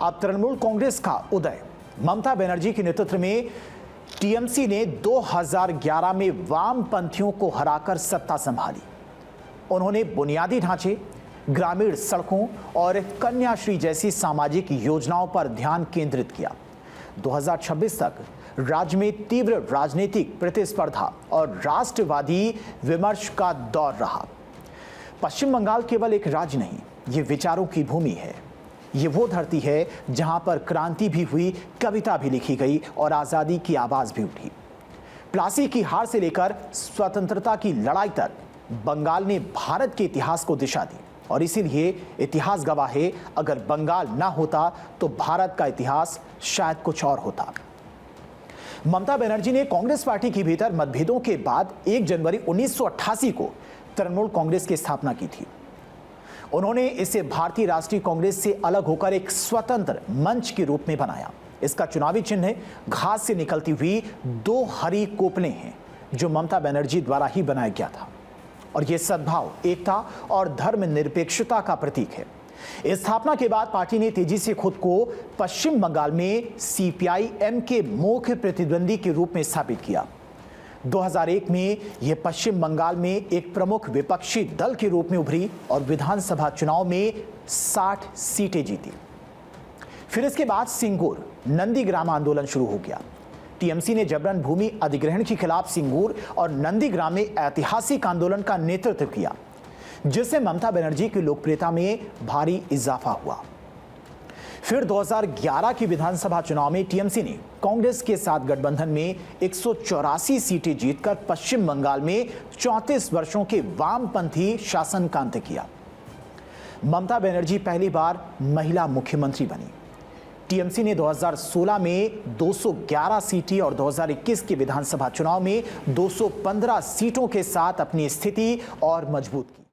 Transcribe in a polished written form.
अब तृणमूल कांग्रेस का उदय। ममता बनर्जी के नेतृत्व में टीएमसी ने 2011 में वामपंथियों को हराकर सत्ता संभाली। उन्होंने बुनियादी ढांचे, ग्रामीण सड़कों और कन्याश्री जैसी सामाजिक योजनाओं पर ध्यान केंद्रित किया। 2026 तक राज्य में तीव्र राजनीतिक प्रतिस्पर्धा और राष्ट्रवादी विमर्श का दौर रहा। पश्चिम बंगाल केवल एक राज्य नहीं, ये विचारों की भूमि है। ये वो धरती है जहां पर क्रांति भी हुई, कविता भी लिखी गई और आज़ादी की आवाज भी उठी। प्लासी की हार से लेकर स्वतंत्रता की लड़ाई तक बंगाल ने भारत के इतिहास को दिशा दी और इसीलिए इतिहास गवाह है, अगर बंगाल ना होता तो भारत का इतिहास शायद कुछ और होता। ममता बनर्जी ने कांग्रेस पार्टी के भीतर मतभेदों के बाद 1 जनवरी 1988 को तृणमूल कांग्रेस की स्थापना की थी। उन्होंने इसे भारतीय राष्ट्रीय कांग्रेस से अलग होकर एक स्वतंत्र मंच के रूप में बनाया। इसका चुनावी चिन्ह घास से निकलती हुई 2 हरी कोपलें हैं, जो ममता बनर्जी द्वारा ही बनाया गया था और यह सद्भाव, एकता और धर्मनिरपेक्षता का प्रतीक है। इस स्थापना के बाद पार्टी ने तेजी से खुद को पश्चिम बंगाल में सीपीआई-एम के मुख्य प्रतिद्वंदी के रूप में स्थापित किया। 2001 में यह पश्चिम बंगाल में एक प्रमुख विपक्षी दल के रूप में उभरी और विधानसभा चुनाव में 60 सीटें जीती। फिर इसके बाद सिंगूर नंदीग्राम आंदोलन शुरू हो गया। टीएमसी ने जबरन भूमि अधिग्रहण के खिलाफ सिंगूर और नंदीग्राम में ऐतिहासिक आंदोलन का नेतृत्व किया, जिससे ममता बनर्जी की लोकप्रियता में भारी इजाफा हुआ। फिर 2011 की विधानसभा चुनाव में टीएमसी ने कांग्रेस के साथ गठबंधन में 184 सीटें जीतकर पश्चिम बंगाल में 34 वर्षों के वामपंथी शासन का अंत किया। ममता बनर्जी पहली बार महिला मुख्यमंत्री बनी। टीएमसी ने 2016 में 211 सीटें और 2021 के विधानसभा चुनाव में 215 सीटों के साथ अपनी स्थिति और मजबूत की।